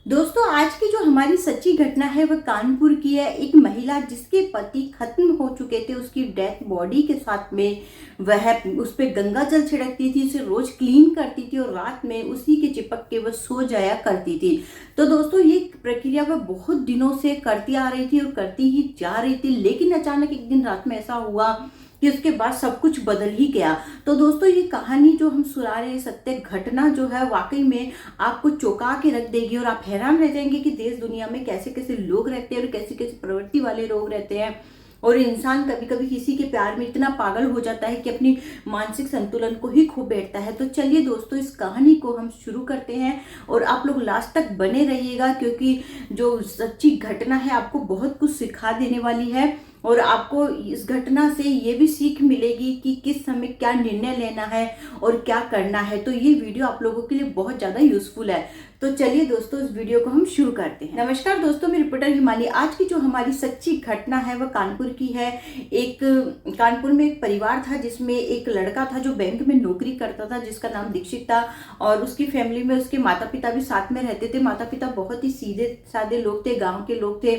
दोस्तों, आज की जो हमारी सच्ची घटना है वह कानपुर की है। एक महिला जिसके पति खत्म हो चुके थे, उसकी डेथ बॉडी के साथ में वह उस पे गंगा जल छिड़कती थी, उसे रोज क्लीन करती थी और रात में उसी के चिपक के वह सो जाया करती थी। तो दोस्तों, ये प्रक्रिया वह बहुत दिनों से करती आ रही थी और करती ही जा रही थी, लेकिन अचानक एक दिन रात में ऐसा हुआ कि उसके बाद सब कुछ बदल ही गया। तो दोस्तों, ये कहानी जो हम सुना रहे हैं, सत्य घटना जो है, वाकई में आपको चौंका के रख देगी और आप हैरान रह जाएंगे कि देश दुनिया में कैसे कैसे लोग रहते हैं और कैसे कैसे प्रवृत्ति वाले लोग रहते हैं। और इंसान कभी कभी किसी के प्यार में इतना पागल हो जाता है कि अपनी मानसिक संतुलन को ही खो बैठता है। तो चलिए दोस्तों, इस कहानी को हम शुरू करते हैं और आप लोग लास्ट तक बने रहिएगा, क्योंकि जो सच्ची घटना है आपको बहुत कुछ सिखा देने वाली है और आपको इस घटना से ये भी सीख मिलेगी कि किस समय क्या निर्णय लेना है और क्या करना है। तो ये वीडियो आप लोगों के लिए बहुत ज़्यादा यूजफुल है। तो चलिए दोस्तों, इस वीडियो को हम शुरू करते हैं। नमस्कार दोस्तों, मैं रिपोर्टर हिमानी। आज की जो हमारी सच्ची घटना है वह कानपुर की है। एक कानपुर में एक परिवार था जिसमें एक लड़का था जो बैंक में नौकरी करता था, जिसका नाम दीक्षित था। और उसकी फैमिली में उसके माता पिता भी साथ में रहते थे। माता पिता बहुत ही सीधे साधे लोग थे, गाँव के लोग थे।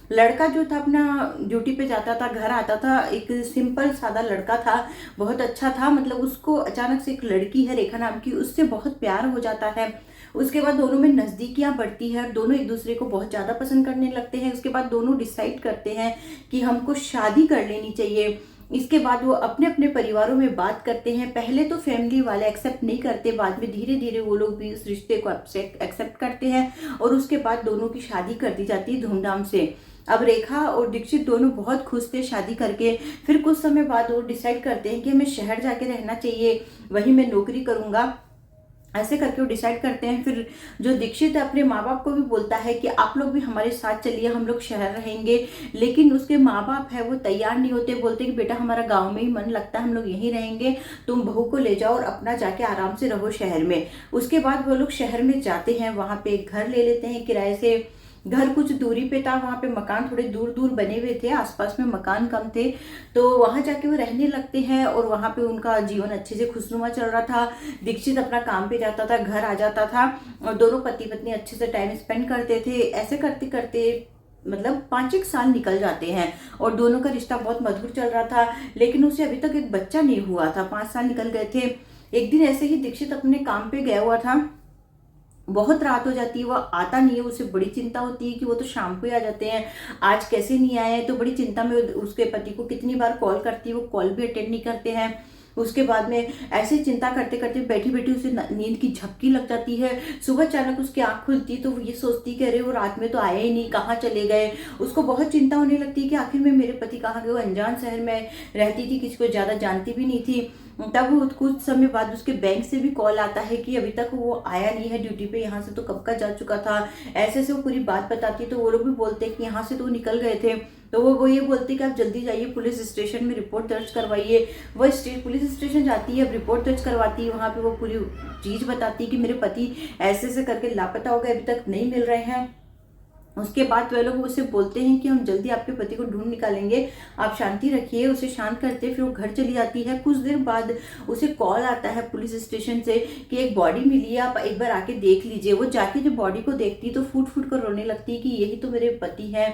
लड़का जो था अपना ड्यूटी पे जाता था, घर आता था, एक सिंपल सादा लड़का था, बहुत अच्छा था। मतलब उसको अचानक से एक लड़की है रेखा नाम की, उससे बहुत प्यार हो जाता है। उसके बाद दोनों में नज़दीकियां बढ़ती है और दोनों एक दूसरे को बहुत ज़्यादा पसंद करने लगते हैं। उसके बाद दोनों डिसाइड करते हैं कि हमको शादी कर लेनी चाहिए। इसके बाद वो अपने अपने परिवारों में बात करते हैं। पहले तो फैमिली वाले एक्सेप्ट नहीं करते, बाद में धीरे धीरे वो लोग भी इस रिश्ते को एक्सेप्ट करते हैं और उसके बाद दोनों की शादी कर दी जाती है धूमधाम से। अब रेखा और दीक्षित दोनों बहुत खुश थे शादी करके। फिर कुछ समय बाद वो डिसाइड करते हैं कि हमें शहर जाके रहना चाहिए, वहीं मैं नौकरी करूंगा। ऐसे करके वो डिसाइड करते हैं। फिर जो दीक्षित है अपने माँ बाप को भी बोलता है कि आप लोग भी हमारे साथ चलिए, हम लोग शहर रहेंगे। लेकिन उसके माँ बाप है वो तैयार नहीं होते, बोलते कि बेटा हमारा गांव में ही मन लगता है, हम लोग यहीं रहेंगे, तुम बहू को ले जाओ और अपना जाके आराम से रहो शहर में। उसके बाद वो लोग शहर में जाते हैं, वहां पे एक घर ले लेते हैं किराए से। घर कुछ दूरी पे था, वहां पे मकान थोड़े दूर दूर बने हुए थे, आसपास में मकान कम थे। तो वहां जाके वो रहने लगते हैं और वहां पे उनका जीवन अच्छे से खुशनुमा चल रहा था। दीक्षित अपना काम पे जाता था, घर आ जाता था और दोनों पति पत्नी अच्छे से टाइम स्पेंड करते थे। ऐसे करते करते मतलब 5 एक साल निकल जाते हैं और दोनों का रिश्ता बहुत मधुर चल रहा था। लेकिन उसे अभी तक एक बच्चा नहीं हुआ था। 5 साल निकल गए थे। एक दिन ऐसे ही दीक्षित अपने काम पे गया हुआ था, बहुत रात हो जाती है, वो आता नहीं है। उसे बड़ी चिंता होती है कि वो तो शाम को ही आ जाते हैं, आज कैसे नहीं आए हैं। तो बड़ी चिंता में उसके पति को कितनी बार कॉल करती है, वो कॉल भी अटेंड नहीं करते हैं। उसके बाद में ऐसे चिंता करते करते बैठी बैठी उसे नींद की झपकी लग जाती है। सुबह अचानक उसकी आंख खुलती तो वो ये सोचती कि अरे वो रात में तो आए ही नहीं, कहाँ चले गए। उसको बहुत चिंता होने लगती है कि आखिर में मेरे पति कहाँ गए। वो अनजान शहर में रहती थी, किसी को ज़्यादा जानती भी नहीं थी। तब वो कुछ समय बाद उसके बैंक से भी कॉल आता है कि अभी तक वो आया नहीं है ड्यूटी पे, यहाँ से तो कब का जा चुका था। ऐसे से वो पूरी बात बताती है तो वो लोग भी बोलते हैं कि यहाँ से तो निकल गए थे। तो वो ये बोलती है कि आप जल्दी जाइए, पुलिस स्टेशन में रिपोर्ट दर्ज करवाइए। वो पुलिस स्टेशन जाती है, अब रिपोर्ट दर्ज करवाती है। वहाँ पे वो पूरी चीज़ बताती है कि मेरे पति ऐसे ऐसे करके लापता हो गए, अभी तक नहीं मिल रहे हैं। उसके बाद वे लोग उसे बोलते हैं कि हम जल्दी आपके पति को ढूंढ निकालेंगे, आप शांति रखिए। उसे शांत करते फिर वो घर चली जाती है। कुछ देर बाद उसे कॉल आता है पुलिस स्टेशन से कि एक बॉडी मिली है, आप एक बार आके देख लीजिए। वो जाके जब बॉडी को देखती है तो फूट फूट कर रोने लगती है कि यही तो मेरे पति है।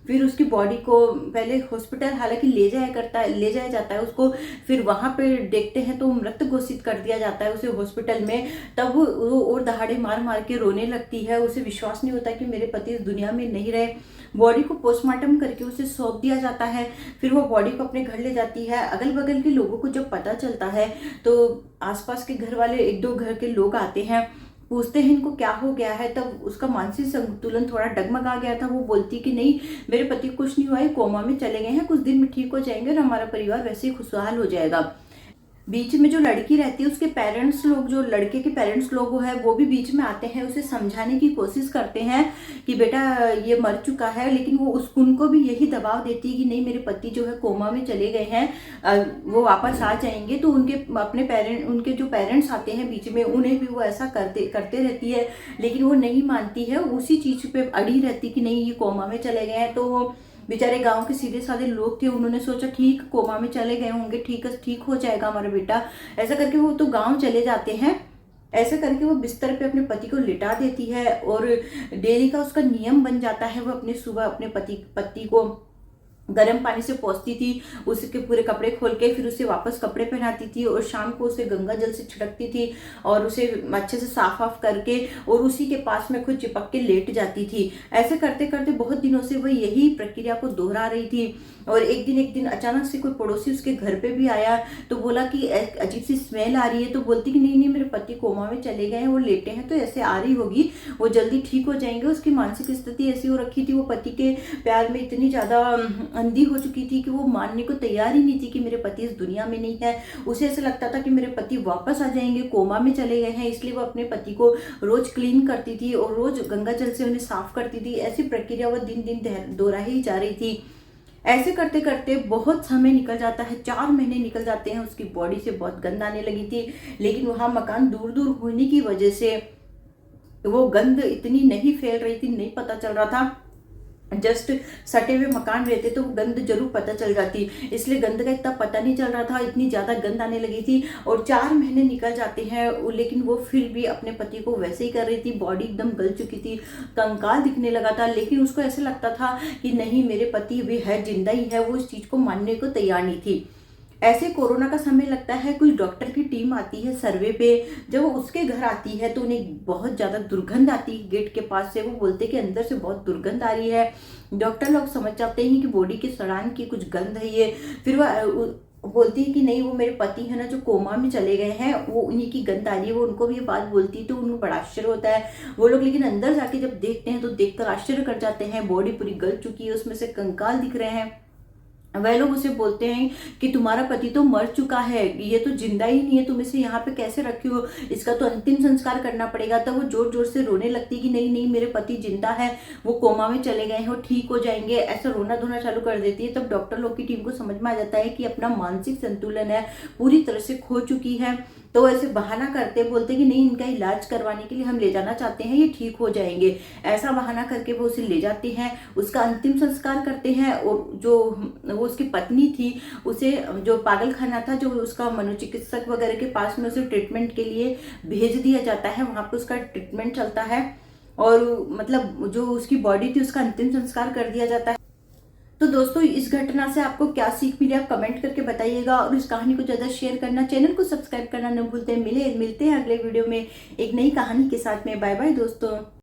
फिर उसकी बॉडी को पहले हॉस्पिटल हालांकि ले जाया जाता है उसको। फिर वहां पे देखते हैं तो मृत घोषित कर दिया जाता है उसे हॉस्पिटल में। तब वो और दहाड़े मार मार के रोने लगती है। उसे विश्वास नहीं होता कि मेरे पति इस दुनिया में नहीं रहे। बॉडी को पोस्टमार्टम करके उसे सौंप दिया जाता है। फिर वो बॉडी को अपने घर ले जाती है। अगल बगल के लोगों को जब पता चलता है तो आसपास के घर वाले, एक दो घर के लोग आते हैं, पूछते हैं इनको क्या हो गया है। तब उसका मानसिक संतुलन थोड़ा डगमगा गया था। वो बोलती कि नहीं, मेरे पति को कुछ नहीं हुआ है, कोमा में चले गए हैं, कुछ दिन में ठीक हो जाएंगे और हमारा परिवार वैसे ही खुशहाल हो जाएगा। बीच में जो लड़की रहती है उसके पेरेंट्स लोग, जो लड़के के पेरेंट्स लोग है, वो भी बीच में आते हैं, उसे समझाने की कोशिश करते हैं कि बेटा ये मर चुका है। लेकिन वो उनको भी यही दबाव देती है कि नहीं, मेरे पति जो है कोमा में चले गए हैं, वो वापस आ जाएंगे। तो उनके जो पेरेंट्स आते हैं बीच में, उन्हें भी वो ऐसा करते रहती है। लेकिन वो नहीं मानती है, उसी चीज पे अड़ी रहती कि नहीं ये कोमा में चले गए हैं। तो बेचारे गांव के सीधे साधे लोग थे, उन्होंने सोचा ठीक कोमा में चले गए होंगे, ठीक हो जाएगा हमारा बेटा। ऐसा करके वो तो गांव चले जाते हैं। ऐसे करके वो बिस्तर पे अपने पति को लिटा देती है और डेली का उसका नियम बन जाता है, वो अपने सुबह अपने पति को गर्म पानी से पोंछती थी, उसके पूरे कपड़े खोल के फिर उसे वापस कपड़े पहनाती थी और शाम को उसे गंगा जल से छिड़कती थी और उसे अच्छे से साफ वाफ करके और उसी के पास में खुद चिपक के लेट जाती थी। ऐसे करते करते बहुत दिनों से वह यही प्रक्रिया को दोहरा रही थी। और एक दिन अचानक से कोई पड़ोसी उसके घर पे भी आया, तो बोला कि एक अजीब सी स्मेल आ रही है, तो बोलती कि नहीं नहीं, मेरे पति कोमा में चले गए हैं, वो लेटे हैं, तो ऐसे आ रही होगी, वो जल्दी ठीक हो जाएंगे। उसकी मानसिक स्थिति ऐसी हो रखी थी, वो पति के प्यार में इतनी ज्यादा अंधी हो चुकी थी कि वो मानने को तैयार ही नहीं थी कि मेरे पति इस दुनिया में नहीं है। उसे ऐसा लगता था कि मेरे पति वापस आ जाएंगे, कोमा में चले गए हैं, इसलिए वो अपने पति को रोज क्लीन करती थी और रोज गंगा जल से उन्हें साफ करती थी। ऐसी प्रक्रिया वो दिन दिन दोहरा ही जा रही थी। ऐसे करते करते बहुत समय निकल जाता है, 4 महीने निकल जाते हैं। उसकी बॉडी से बहुत गंध आने लगी थी, लेकिन वहां मकान दूर दूर होने की वजह से वो गंध इतनी नहीं फैल रही थी, नहीं पता चल रहा था। जस्ट सटे हुए मकान रहते तो गंध जरूर पता चल जाती, इसलिए गंध का इतना पता नहीं चल रहा था, इतनी ज्यादा गंध आने लगी थी। और 4 महीने निकल जाते हैं, लेकिन वो फिर भी अपने पति को वैसे ही कर रही थी। बॉडी एकदम गल चुकी थी, कंकाल दिखने लगा था, लेकिन उसको ऐसे लगता था कि नहीं, मेरे पति भी है, जिंदा ही है। वो इस चीज को मानने को तैयार नहीं थी। ऐसे कोरोना का समय लगता है, कुछ डॉक्टर की टीम आती है सर्वे पे। जब वो उसके घर आती है तो उन्हें बहुत ज्यादा दुर्गंध आती है गेट के पास से। वो बोलते कि अंदर से बहुत दुर्गंध आ रही है। डॉक्टर लोग समझ जाते हैं कि बॉडी के सड़ान की कुछ गंध है ये। फिर वो बोलती है कि नहीं, वो मेरे पति है ना, जो कोमा में चले गए हैं, वो उन्हीं की गंध आ रही है। वो उनको भी ये बात बोलती है तो उनको बड़ा आश्चर्य होता है। वो लोग लेकिन अंदर जाके जब देखते हैं तो देखकर आश्चर्य कर जाते हैं। बॉडी पूरी गल चुकी है, उसमें से कंकाल दिख रहे हैं। वह लोग उसे बोलते हैं कि तुम्हारा पति तो मर चुका है, ये तो जिंदा ही नहीं है, तुम इसे यहाँ पे कैसे रखी हो, इसका तो अंतिम संस्कार करना पड़ेगा। तब वो जोर जोर से रोने लगती कि नहीं नहीं, मेरे पति जिंदा है, वो कोमा में चले गए हैं, वो ठीक हो जाएंगे। ऐसा रोना धोना चालू कर देती है। तब डॉक्टर लोग की टीम को समझ में आ जाता है कि अपना मानसिक संतुलन है पूरी तरह से खो चुकी है। तो ऐसे बहाना करते बोलते कि नहीं, इनका इलाज करवाने के लिए हम ले जाना चाहते हैं, ये ठीक हो जाएंगे। ऐसा बहाना करके वो उसे ले जाते हैं, उसका अंतिम संस्कार करते हैं। और जो वो उसकी पत्नी थी, उसे जो पागल खाना था, जो उसका मनोचिकित्सक वगैरह के पास में, उसे ट्रीटमेंट के लिए भेज दिया जाता है। वहां पे उसका ट्रीटमेंट चलता है और मतलब जो उसकी बॉडी थी उसका अंतिम संस्कार कर दिया जाता है। तो दोस्तों, इस घटना से आपको क्या सीख मिली, आप कमेंट करके बताइएगा। और इस कहानी को ज्यादा शेयर करना, चैनल को सब्सक्राइब करना न भूलते। मिलते हैं अगले वीडियो में एक नई कहानी के साथ में। बाय बाय दोस्तों।